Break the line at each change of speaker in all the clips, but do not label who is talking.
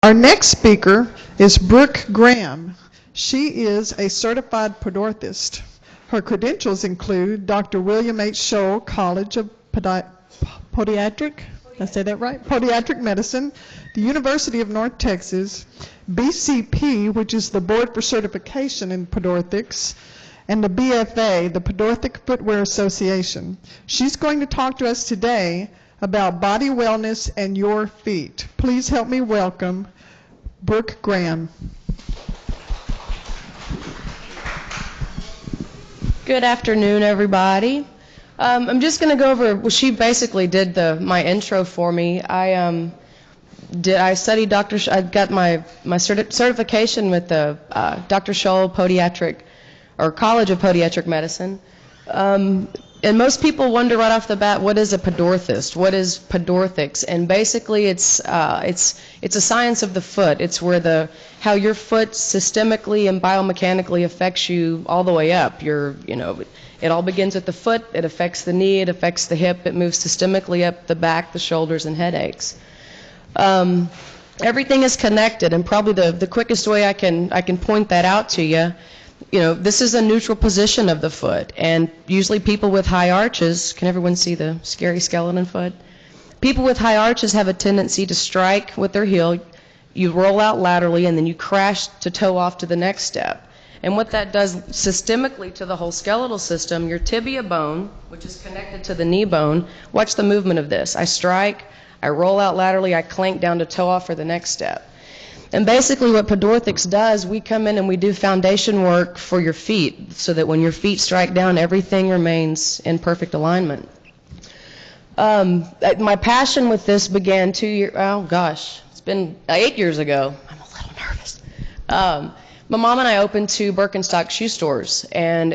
Our next speaker is Brooke Graham. She is a certified podorthist. Her credentials include Dr. William H. Scholl College of Podiatric, did I say that right? Podiatric Medicine, the University of North Texas, BCP, which is the Board for Certification in Pedorthics, and the BFA, the Pedorthic Footwear Association. She's going to talk to us today about body wellness and your feet. Please help me welcome Brooke Graham.
Good afternoon, everybody. I'm just going to go over, well, she basically did my intro for me. I studied I got my certification with the Dr. Scholl Podiatric, or College of Podiatric Medicine. And most people wonder right off the bat, what is a pedorthist? What is Pedorthics? And basically, it's a science of the foot. It's where how your foot systemically and biomechanically affects you all the way up. It all begins at the foot. It affects the knee. It affects the hip. It moves systemically up the back, the shoulders, and headaches. Everything is connected, and probably the quickest way I can point that out to you. This is a neutral position of the foot, and usually people with high arches, can everyone see the scary skeleton foot? People with high arches have a tendency to strike with their heel, you roll out laterally, and then you crash to toe off to the next step. And what that does systemically to the whole skeletal system, your tibia bone, which is connected to the knee bone, watch the movement of this. I strike, I roll out laterally, I clank down to toe off for the next step. And basically what Pedorthics does, we come in and we do foundation work for your feet so that when your feet strike down, everything remains in perfect alignment. My passion with this began it's been 8 years ago. I'm a little nervous. My mom and I opened 2 Birkenstock shoe stores, and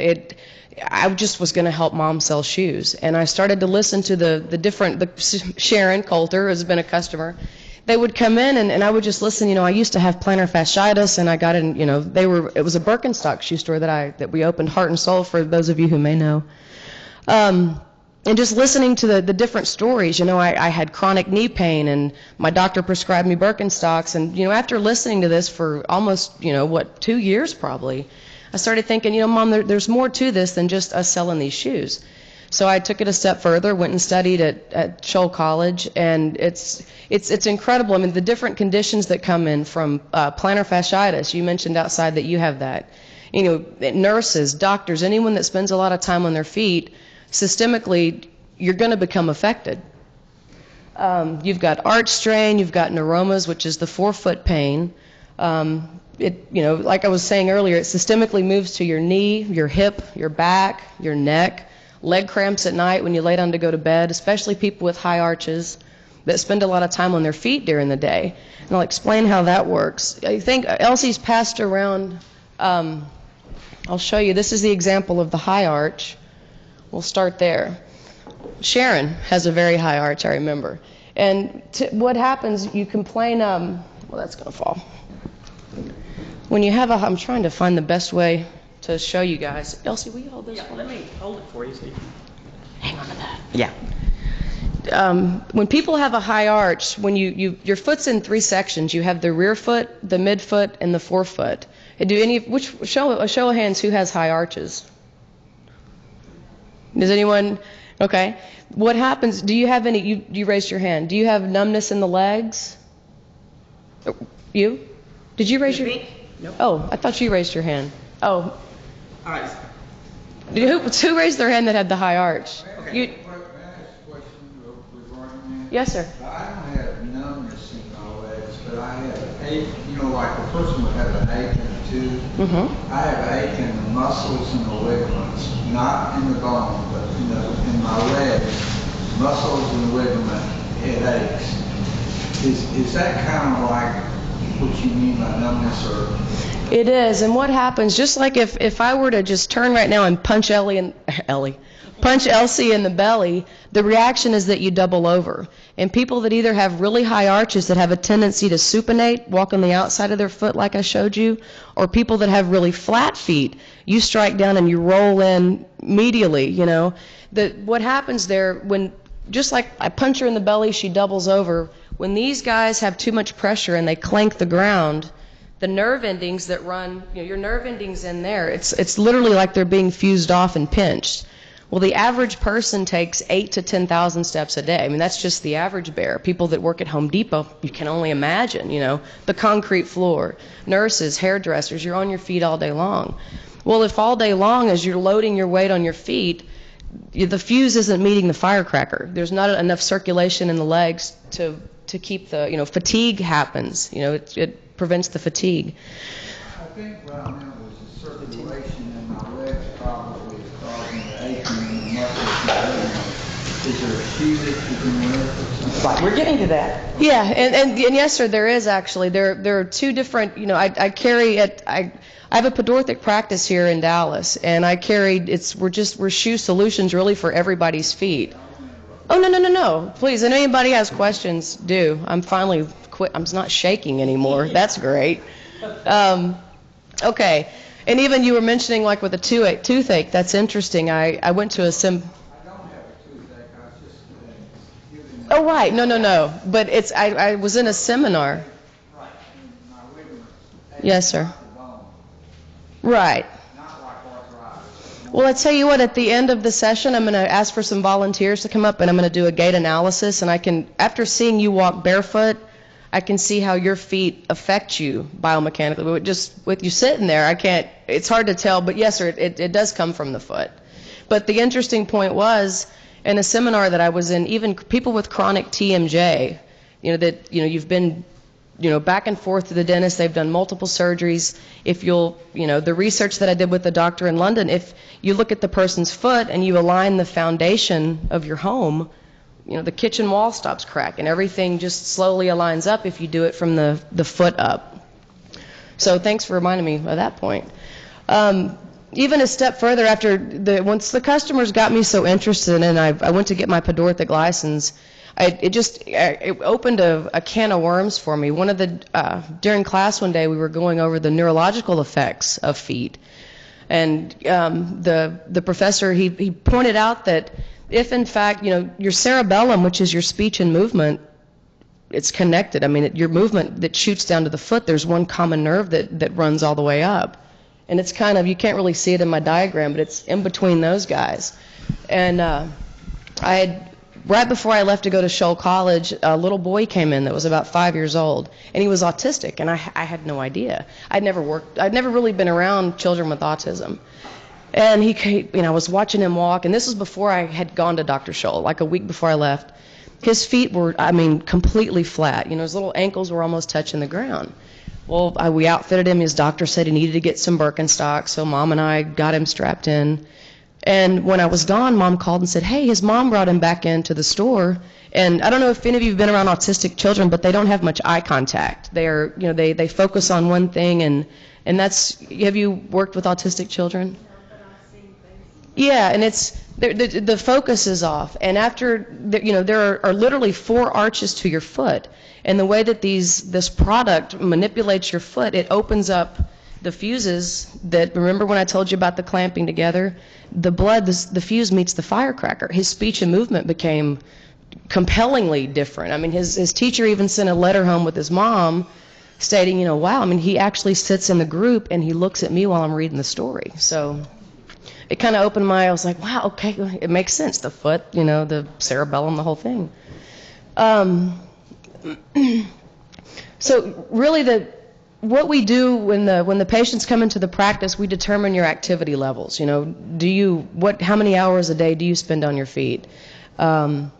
I just was going to help mom sell shoes. And I started to listen to the Sheryl Coulter has been a customer. They would come in, and I would just listen. I used to have plantar fasciitis, and I got in. It was a Birkenstock shoe store that we opened, heart and soul, for those of you who may know. And just listening to the different stories. I had chronic knee pain, and my doctor prescribed me Birkenstocks. And after listening to this for almost 2 years probably, I started thinking, Mom, there's more to this than just us selling these shoes. So I took it a step further, went and studied at Scholl College, and it's incredible. I mean, the different conditions that come in from plantar fasciitis. You mentioned outside that you have that. Nurses, doctors, anyone that spends a lot of time on their feet, systemically, you're going to become affected. You've got arch strain, you've got neuromas, which is the forefoot pain. Like I was saying earlier, it systemically moves to your knee, your hip, your back, your neck. Leg cramps at night when you lay down to go to bed, especially people with high arches that spend a lot of time on their feet during the day. And I'll explain how that works. I think Elsie's passed around, I'll show you. This is the example of the high arch. We'll start there. Sharon has a very high arch, I remember. And what happens, you complain, well, that's going to fall. When you have I'm trying to find the best way to show you guys. Elsie, will you hold this for me?
Let me hold it for you, Steve.
Hang on to that.
Yeah.
When people have a high arch, when your foot's in 3 sections. You have the rear foot, the midfoot, and the forefoot. Show of hands who has high arches? Does anyone? Okay. What happens? Do you have any? You raised your hand. Do you have numbness in the legs? You? Did you raise your?
Nope.
Oh, I thought you raised your hand. Oh.
All right.
Who raised their hand that had the high arch?
Okay.
May I ask a question regarding that?
Yes, sir.
I don't have numbness in my legs, but I have ache, like a person would have an ache in a tooth.
Mm-hmm.
I have ache in the muscles and the ligaments, not in the bone, but in my legs, muscles and ligament, it aches. Is that kind of like what you mean by numbness, or?
It is, and what happens, just like if I were to just turn right now and punch Elsie in the belly, the reaction is that you double over. And people that either have really high arches that have a tendency to supinate, walk on the outside of their foot like I showed you, or people that have really flat feet, you strike down and you roll in medially, What happens there, just like I punch her in the belly, she doubles over. When these guys have too much pressure and they clank the ground, the nerve endings that run, your nerve endings in there, it's literally like they're being fused off and pinched. Well, the average person takes 8 to 10,000 steps a day. I mean, that's just the average bear. People that work at Home Depot, you can only imagine, the concrete floor. Nurses, hairdressers, you're on your feet all day long. Well, if all day long as you're loading your weight on your feet, the fuse isn't meeting the firecracker. There's not enough circulation in the legs to keep the, fatigue happens. It prevents the fatigue.
I think what I meant was the circulation in my legs probably is causing the aching in the muscles and everything. Is there a shoe that you can wear for something?
Right, we're getting to that.
Yeah, and yes, sir, there is actually. There are two different, I carry it, I have a Pedorthic practice here in Dallas, and I carried, we're shoe solutions really for everybody's feet. Oh, no. Please, if anybody has questions, do. I'm finally quit. I'm not shaking anymore. That's great. Okay. And even you were mentioning like with a toothache, that's interesting. I went to a
I don't have a toothache. I was just giving.
Oh, right. No. But I was in a seminar.
Right. My ligaments.
Yes, sir.
The bone,
Right.
not like arthritis.
Well, I tell you what, at the end of the session, I'm going to ask for some volunteers to come up, and I'm going to do a gait analysis, and after seeing you walk barefoot, I can see how your feet affect you biomechanically. But just with you sitting there, it's hard to tell, but yes, sir, it does come from the foot. But the interesting point was, in a seminar that I was in, even people with chronic TMJ, you've been back and forth to the dentist, they've done multiple surgeries. If the research that I did with the doctor in London, if you look at the person's foot and you align the foundation of your home, the kitchen wall stops cracking. Everything just slowly aligns up if you do it from the foot up. So thanks for reminding me of that point. Even a step further, once the customers got me so interested and I went to get my Pedorthic license, it opened a can of worms for me. During class one day, we were going over the neurological effects of feet. And the professor, he pointed out that if in fact, your cerebellum, which is your speech and movement, it's connected. I mean, your movement that shoots down to the foot, there's one common nerve that runs all the way up. And it's kind of, you can't really see it in my diagram, but it's in between those guys. And right before I left to go to Scholl College, a little boy came in that was about 5 years old, and he was autistic, and I had no idea. I'd never really been around children with autism. And I was watching him walk, and this was before I had gone to Dr. Scholl, like a week before I left. His feet were, completely flat. His little ankles were almost touching the ground. Well, we outfitted him. His doctor said he needed to get some Birkenstock, so Mom and I got him strapped in. And when I was gone, Mom called and said, hey, his mom brought him back into the store. And I don't know if any of you have been around autistic children, but they don't have much eye contact. They focus on one thing, and have you worked with autistic children? Yeah, and the focus is off. And after, there are literally 4 arches to your foot. And the way that this product manipulates your foot, it opens up the fuses that, remember when I told you about the clamping together? The fuse meets the firecracker. His speech and movement became compellingly different. His teacher even sent a letter home with his mom stating, wow, he actually sits in the group and he looks at me while I'm reading the story. So it kind of opened I was like, wow, okay, it makes sense. The foot, the cerebellum, the whole thing. So really what we do when the patients come into the practice, we determine your activity levels. How many hours a day do you spend on your feet? What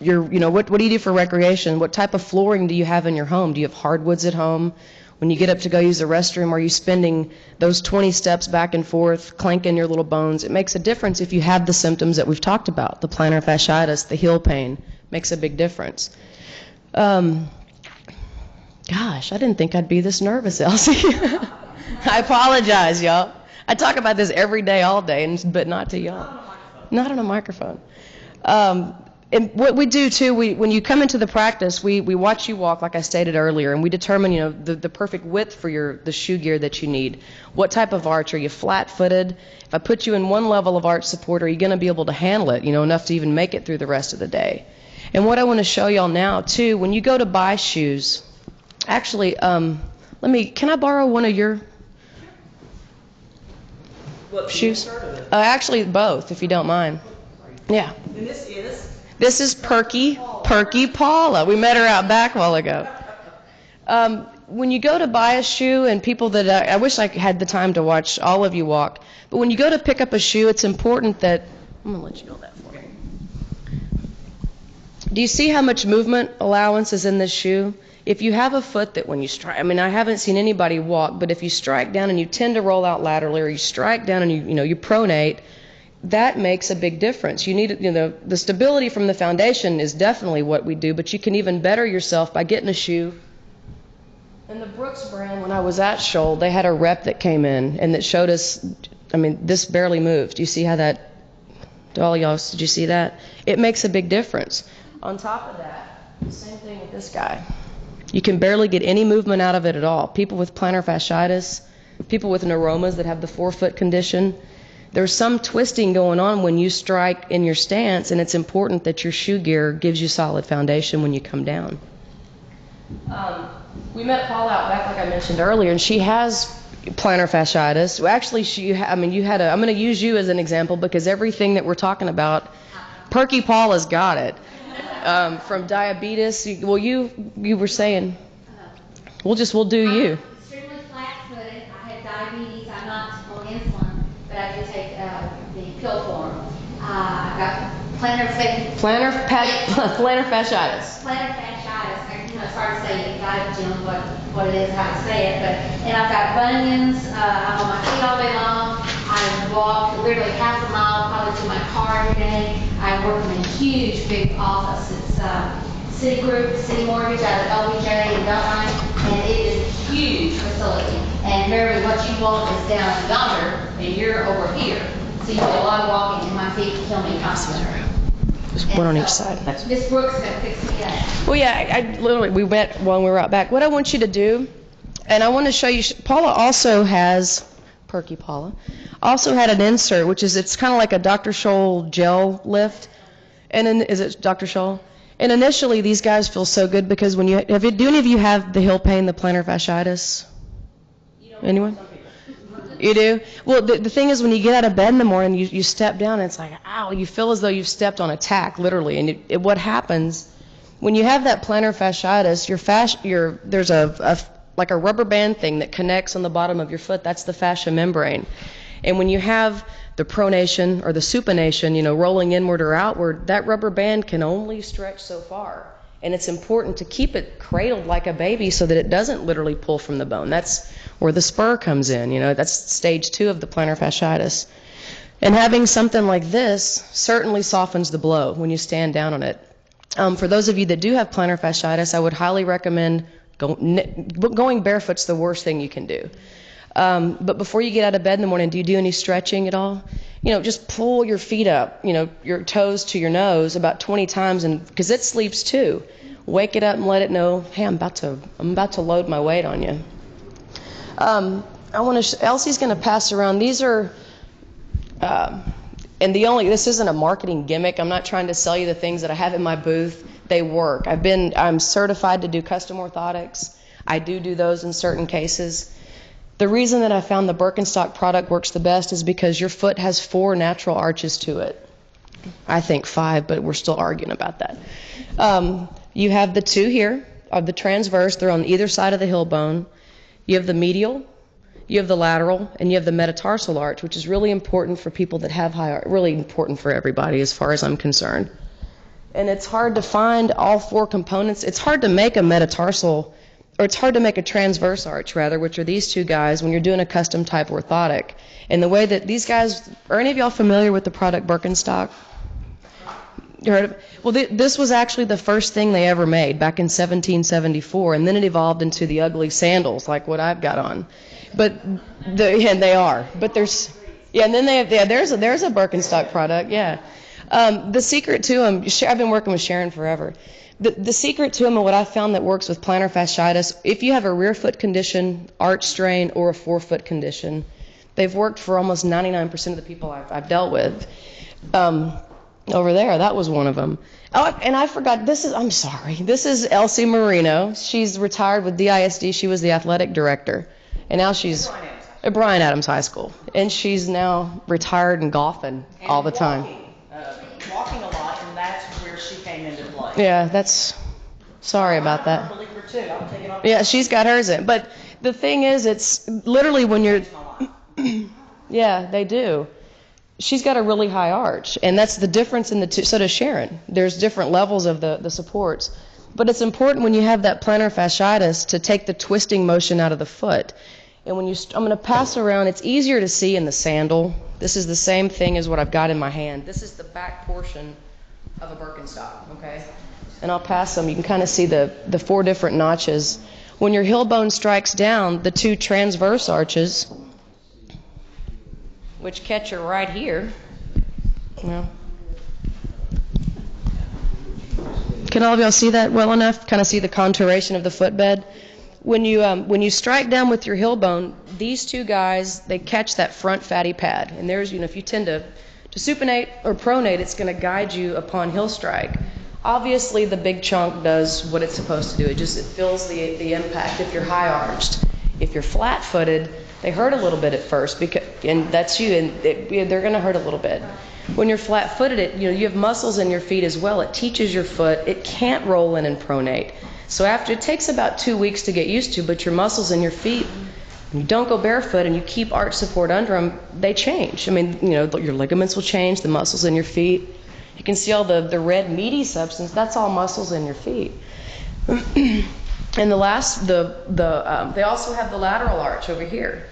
do you do for recreation? What type of flooring do you have in your home? Do you have hardwoods at home? When you get up to go use the restroom, are you spending those 20 steps back and forth, clanking your little bones? It makes a difference if you have the symptoms that we've talked about, the plantar fasciitis, the heel pain. Makes a big difference. Gosh, I didn't think I'd be this nervous, Elsie. I apologize, y'all. I talk about this every day, all day, but not to y'all. Not on a microphone. And what we do, too, when you come into the practice, we watch you walk, like I stated earlier, and we determine, the perfect width for the shoe gear that you need. What type of arch? Are you flat-footed? If I put you in one level of arch support, are you going to be able to handle it, enough to even make it through the rest of the day? And what I want to show y'all now, too, when you go to buy shoes, actually, can I borrow one of your shoes? Actually, both, if you don't mind. Yeah.
And this is?
This is Perky Paula. We met her out back a while ago. When you go to buy a shoe, and people that, I wish I had the time to watch all of you walk, but when you go to pick up a shoe, it's important that, I'm going to let you know that for me. Do you see how much movement allowance is in this shoe? If you have a foot that when you strike, I mean, I haven't seen anybody walk, but if you strike down and you tend to roll out laterally, or you strike down and you pronate, that makes a big difference. You need, the stability from the foundation is definitely what we do, but you can even better yourself by getting a shoe. And the Brooks brand, when I was at Scholl, they had a rep that came in and that showed us, I mean, this barely moves. Do you see how that, all y'all, did you see that? It makes a big difference. On top of that, same thing with this guy. You can barely get any movement out of it at all. People with plantar fasciitis, people with neuromas that have the forefoot condition, there's some twisting going on when you strike in your stance, and it's important that your shoe gear gives you solid foundation when you come down. We met Paula out back, like I mentioned earlier, and she has plantar fasciitis. Well, actually, I'm going to use you as an example because everything that we're talking about, Perky Paula's got it. From diabetes, well, you were saying, we'll do you.
I'm extremely flat-footed. I have diabetes. I'm not on insulin, but I do take the pill form. I've got plantar fasciitis.
Plantar fasciitis.
Plantar fasciitis. It's hard to say. You got to know what it is, how to say it. And I've got bunions. I'm on my feet all day long. I walk literally half a mile probably to my car every day. I work in a huge, big office. It's Citigroup, City Mortgage out of LBJ and Beltline, and it is a huge facility. And Mary, what you walk is down yonder, and you're over here. So you do a lot of walking, and my feet kill me constantly.
Just one on each side.
Miss Brooks is going to fix me up.
Well, yeah, we met when we were out back. What I want you to do, and I want to show you, Paula also has, Perky Paula, also had an insert, which is, it's kind of like a Dr. Scholl gel lift. And then, is it Dr. Scholl? And initially, these guys feel so good because when do any of you have the heel pain, the plantar fasciitis? Anyone? You do? Well, the thing is, when you get out of bed in the morning, you step down, and it's like, ow, you feel as though you've stepped on a tack, literally. And what happens, when you have that plantar fasciitis, there's like a rubber band thing that connects on the bottom of your foot. That's the fascia membrane. And when you have the pronation or the supination, rolling inward or outward, that rubber band can only stretch so far. And it's important to keep it cradled like a baby so that it doesn't literally pull from the bone. That's where the spur comes in. That's stage 2 of the plantar fasciitis. And having something like this certainly softens the blow when you stand down on it. For those of you that do have plantar fasciitis, I would highly recommend going barefoot's the worst thing you can do. But before you get out of bed in the morning, do you do any stretching at all? Just pull your feet up, your toes to your nose about 20 times, and because it sleeps too. Wake it up and let it know, hey, I'm about to load my weight on you. Elsie's going to pass around. These are, this isn't a marketing gimmick. I'm not trying to sell you the things that I have in my booth. They work. I'm certified to do custom orthotics. I do those in certain cases. The reason that I found the Birkenstock product works the best is because your foot has 4 natural arches to it. I think 5, but we're still arguing about that. You have the 2 here of the transverse. They're on either side of the heel bone. You have the medial, you have the lateral, and you have the metatarsal arch, which is really important for people that have high arch, really important for everybody as far as I'm concerned. And it's hard to find all 4 components. It's hard to make a metatarsal, or it's hard to make a transverse arch, rather, which are these 2 guys when you're doing a custom type orthotic. And the way that these guys, are any of y'all familiar with the product Birkenstock? You heard of it? Well, this was actually the first thing they ever made back in 1774, and then it evolved into the ugly sandals like what I've got on. But and they are. But there's, and then there's a Birkenstock product, yeah. The secret to them, I've been working with Sheryl forever. The secret to them and what I found that works with plantar fasciitis, if you have a rear foot condition, arch strain, or a forefoot condition, they've worked for almost 99% of the people I've dealt with. Over there, that was one of them. Oh, and I forgot, I'm sorry, this is Elsie Marino. She's retired with DISD. She was the athletic director. And now she's at Bryan Adams High School. And she's now retired and golfing all the time.
Walking a lot, and that's where she came into play.
Yeah, sorry about that.
I'm a believer too. I'm taking off.
Yeah, she's got hers in. But the thing is, it's literally when you're, yeah, they do. She's got a really high arch, and that's the difference in the two. So does Sharon. There's different levels of the supports. But it's important when you have that plantar fasciitis to take the twisting motion out of the foot. And when I'm going to pass around, it's easier to see in the sandal. This is the same thing as what I've got in my hand. This is the back portion of a Birkenstock, okay? And I'll pass them. You can kind of see the 4 different notches. When your heel bone strikes down, the 2 transverse arches, which catch her right here. Well, can all of y'all see that well enough? Kind of see the contouration of the footbed? When you strike down with your heel bone, these 2 guys, they catch that front fatty pad. And there's, if you tend to supinate or pronate, it's going to guide you upon heel strike. Obviously, the big chunk does what it's supposed to do. It feels the impact if you're high arched. If you're flat footed, they hurt a little bit at first, and that's you, and they're going to hurt a little bit. When you're flat-footed, you have muscles in your feet as well. It teaches your foot. It can't roll in and pronate. So it takes about 2 weeks to get used to, but your muscles in your feet, when you don't go barefoot and you keep arch support under them, they change. I mean, your ligaments will change, the muscles in your feet. You can see all the red meaty substance. That's all muscles in your feet. And they also have the lateral arch over here,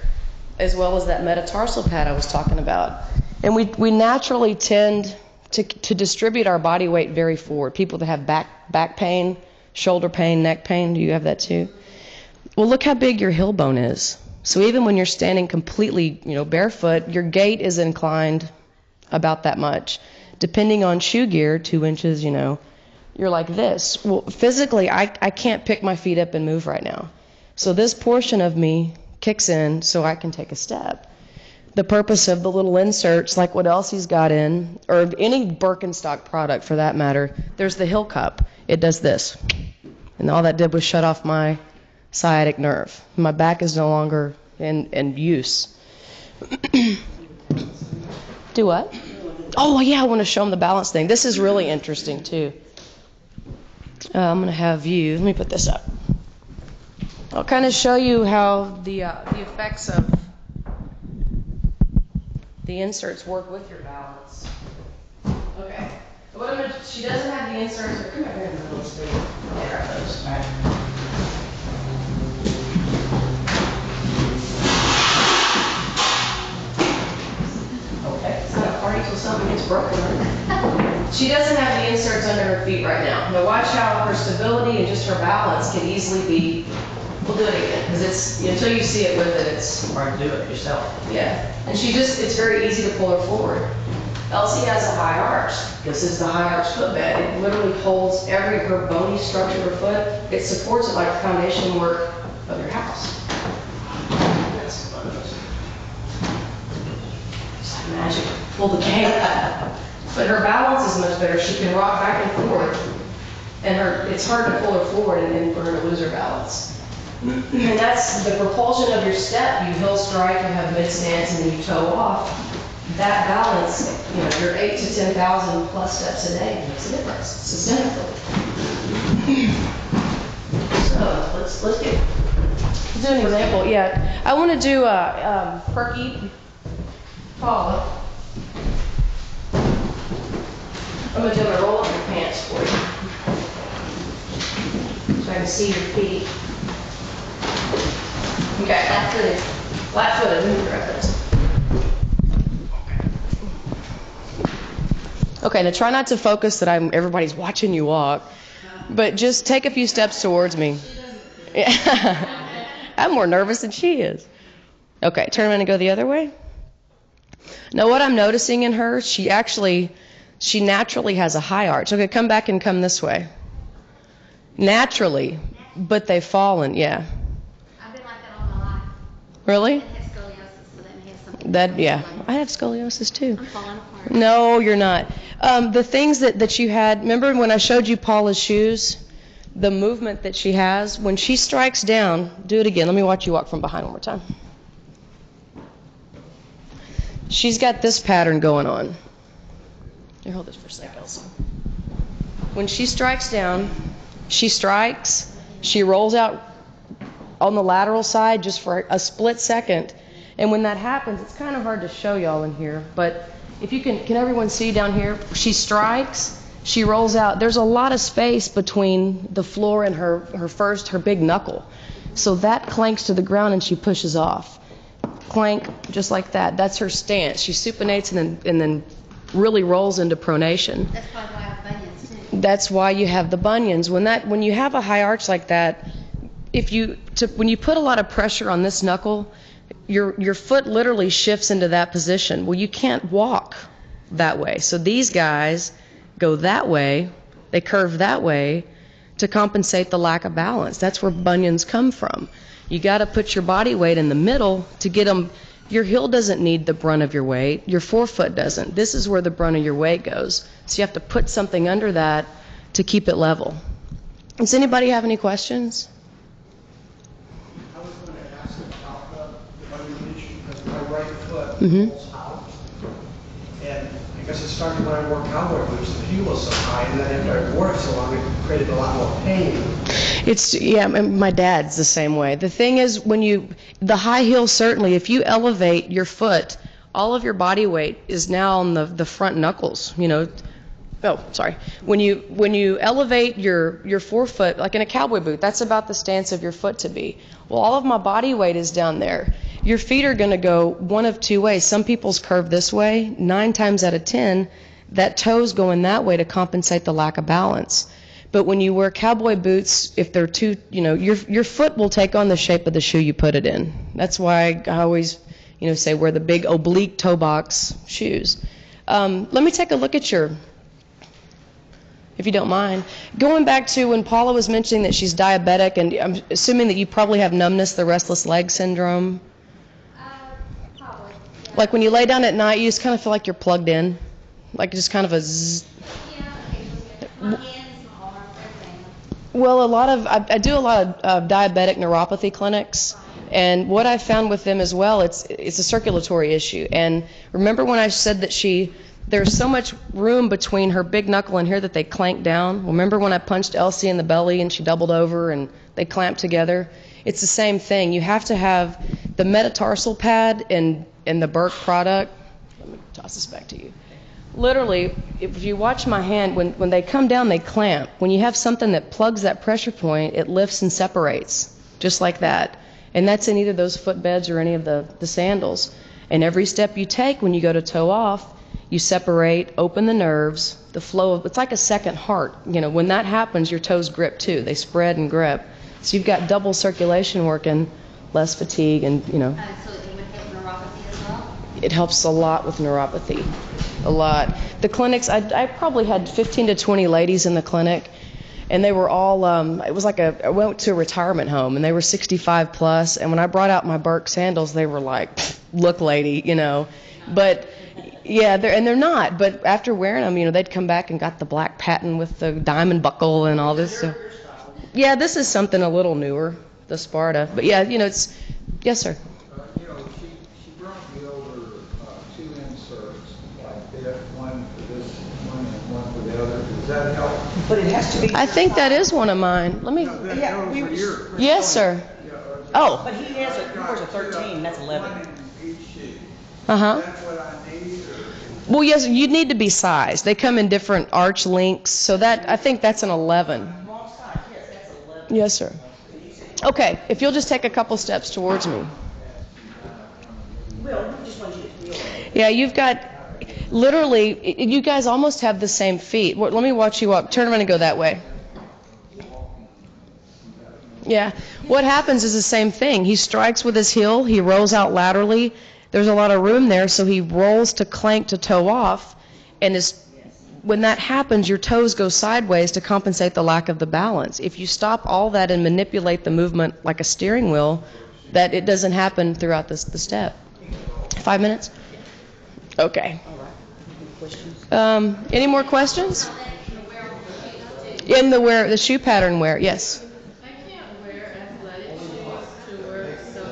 as well as that metatarsal pad I was talking about. And we naturally tend to distribute our body weight very forward. People that have back pain, shoulder pain, neck pain, do you have that too? Well, look how big your heel bone is. So even when you're standing completely, barefoot, your gait is inclined about that much. Depending on shoe gear, 2 inches, you're like this. Well, physically, I can't pick my feet up and move right now. So this portion of me kicks in so I can take a step. The purpose of the little inserts, like what Elsie's got in, or any Birkenstock product for that matter, there's the heel cup. It does this. And all that did was shut off my sciatic nerve. My back is no longer in use. Do what? Oh, yeah, I want to show them the balance thing. This is really interesting, too. I'm going to have you, let me put this up. I'll kind of show you how the effects of the inserts work with your balance. Okay. She doesn't have the inserts. Come over here in the middle of the screen. I'll grab those. All right. Okay. It's not a party till something gets broken. Right? She doesn't have the inserts under her feet right now. Now watch how her stability and just her balance can easily be. We'll do it again, because it's until you see it with it, it's
Hard to do it yourself.
yeah. And it's very easy to pull her forward. Elsie has a high arch. This is the high arch footbed. It literally holds her bony structure of her foot. It supports it like the foundation work of your house. That's fun. It's like magic. Pull the gate. But her balance is much better. She can rock back and forth. And it's hard to pull her forward and for her to lose her balance. And that's the propulsion of your step. You heel strike, you have mid stance, and then you toe off. That balance, your 8 to 10,000 plus steps a day makes a difference. Systemically. So let's do an example. Yeah, I want to do a perky follow. I'm going to do a roll up your pants for you, so I can see your feet. Okay, flat-footed. Flat-footed, let me grab this. Okay, now try not to focus that everybody's watching you walk, but just take a few steps towards me. I'm more nervous than she is. Okay, turn around and go the other way. Now what I'm noticing in her, she naturally has a high arch. Okay, come back and come this way. Naturally, but they've fallen, yeah.
I've been like that all my life.
Really?
I had scoliosis, so that may have something
Yeah, I have scoliosis too.
I'm falling apart.
No, you're not. The things that you had, remember when I showed you Paula's shoes? The movement that she has, when she strikes down, do it again. Let me watch you walk from behind one more time. She's got this pattern going on. Here, hold this for a second, Elsie. When she strikes down, she strikes, she rolls out on the lateral side just for a split second. And when that happens, it's kind of hard to show y'all in here, but if you can everyone see down here? She strikes, she rolls out. There's a lot of space between the floor and her big knuckle. So that clanks to the ground and she pushes off. Clank, just like that. That's her stance. She supinates and then really rolls into pronation.
That's probably why I have bunions too.
That's why you have the bunions. When you have a high arch like that, when you put a lot of pressure on this knuckle, your foot literally shifts into that position. Well, you can't walk that way. So these guys go that way, they curve that way to compensate the lack of balance. That's where bunions come from. You got to put your body weight in the middle to get them. Your heel doesn't need the brunt of your weight. Your forefoot doesn't. This is where the brunt of your weight goes. So you have to put something under that to keep it level. Does anybody have any questions?
I was going to ask about the bunion issue because my right foot
Mm-hmm.
pulls out. And I guess it started when I wore cowboy boots. The heel was so high, and then after I wore it so long, it created a lot more pain.
My dad's the same way. The thing is, the high heel, certainly, if you elevate your foot, all of your body weight is now on the front knuckles, Oh, sorry. When you elevate your forefoot, like in a cowboy boot, that's about the stance of your foot to be. Well, all of my body weight is down there. Your feet are going to go one of two ways. Some people's curve this way. 9 times out of 10, that toe's going that way to compensate the lack of balance. But when you wear cowboy boots, if they're too, your foot will take on the shape of the shoe you put it in. That's why I always, say wear the big oblique toe box shoes. Let me take a look at if you don't mind. Going back to when Paula was mentioning that she's diabetic, and I'm assuming that you probably have numbness, the restless leg syndrome.
Probably. Yeah.
Like when you lay down at night, you just kind of feel like you're plugged in, like just kind of a zzz.
Yeah, occasionally. My hands, my arms, everything.
Well, I do a lot of diabetic neuropathy clinics, and what I found with them as well, it's a circulatory issue. And remember when I said that there's so much room between her big knuckle and here that they clank down? Remember when I punched Elsie in the belly and she doubled over and they clamped together? It's the same thing. You have to have the metatarsal pad and the Burke product. Let me toss this back to you. Literally, if you watch my hand, when they come down, they clamp. When you have something that plugs that pressure point, it lifts and separates, just like that. And that's in either those footbeds or any of the sandals. And every step you take when you go to toe off, you separate, open the nerves, the flow it's like a second heart. When that happens, your toes grip too. They spread and grip. So you've got double circulation working, less fatigue, and
So it would help neuropathy as well?
it helps a lot with neuropathy. A lot. The clinics, I probably had 15 to 20 ladies in the clinic, and they were all, it was like I went to a retirement home, and they were 65 plus, and when I brought out my Burke sandals, they were like, look lady, But, yeah, they're not, but after wearing them, they'd come back and got the black patent with the diamond buckle and all this. So, yeah, this is something a little newer, the Sparta. But, yeah, it's, yes, sir.
She brought me over 2 inserts like this, one for this one and one for the other. Does that help?
But it has to be.
I think that is one of mine. Let me,
Yeah, we were.
yes, sir. Oh,
But he has yours a 13, that's 11.
One in each shoe.
uh-huh.
That's what I need.
Well, yes, you need to be sized. They come in different arch lengths, so I think that's an 11.
Wrong side, yes, that's 11.
Yes, sir. Okay, if you'll just take a couple steps towards me.
Well, we just want you to feel it.
Yeah, you've got, literally, you guys almost have the same feet. Let me watch you walk. Turn around and go that way. Yeah, what happens is the same thing. He strikes with his heel, he rolls out laterally. There's a lot of room there, so he rolls to clank to toe off, and when that happens, your toes go sideways to compensate the lack of the balance. If you stop all that and manipulate the movement like a steering wheel, that it doesn't happen throughout the step. 5 minutes? Okay. Any more questions? In the shoe pattern wear, yes.
I can't wear athletic shoes to work, so.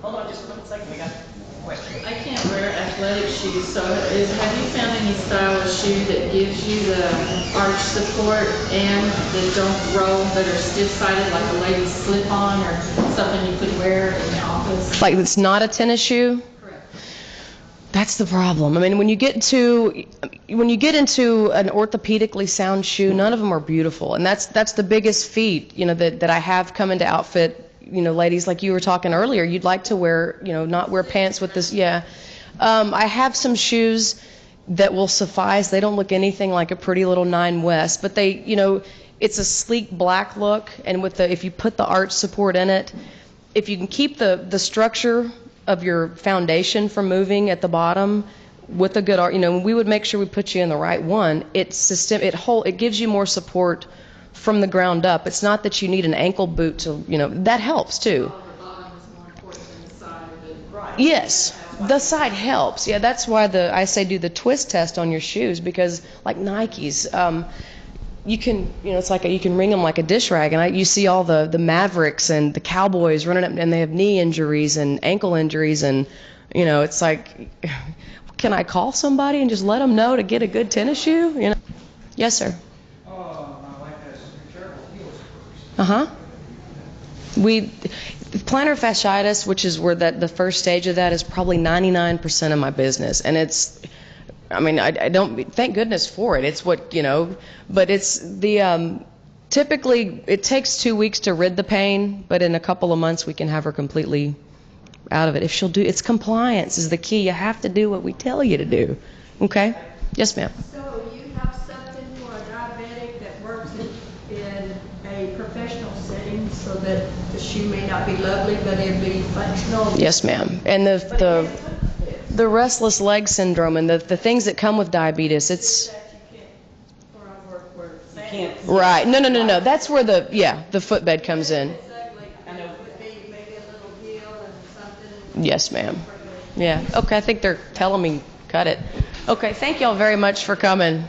Hold on just 1 second, we got a question. I can't wear athletic shoes, so have you found any style of shoe that gives you the arch support and that don't roll, that are stiff-sided, like a lady's slip-on or something you could wear in the office?
Like it's not a tennis shoe? That's the problem. I mean, when you get into an orthopedically sound shoe, none of them are beautiful, and that's the biggest feat, that I have come into outfit. Ladies, like you were talking earlier, you'd like to wear, not wear pants with this. Yeah, I have some shoes that will suffice. They don't look anything like a Pretty Little Nine West, but they, it's a sleek black look, and if you put the arch support in it, if you can keep the structure of your foundation from moving at the bottom with a good art, we would make sure we put you in the right one. It gives you more support from the ground up. It's not that you need an ankle boot to, that helps too.
The bottom is more important than the side of it. Right.
Yes, the side helps. Yeah, that's why I say do the twist test on your shoes, because like Nikes, you can, it's like you can wring them like a dish rag, and you see all the Mavericks and the Cowboys running up, and they have knee injuries and ankle injuries, and it's like, can I call somebody and just let them know to get a good tennis shoe? Yes, sir.
My wife has terrible heel spurs.
Plantar fasciitis, which is where the first stage of that is, probably 99% of my business, and I don't, thank goodness for it. It's what, but it's typically it takes 2 weeks to rid the pain, but in a couple of months we can have her completely out of it. If she'll it's compliance is the key. You have to do what we tell you to do. Okay? Yes, ma'am.
So you have something for a diabetic that works in a professional setting so that the shoe may not be lovely, but it'll be functional?
Yes, ma'am. And the restless leg syndrome and the things that come with diabetes, right. No. That's where the footbed comes in. Yes, ma'am. Yeah. Okay, I think they're telling me cut it. Okay, thank y'all very much for coming.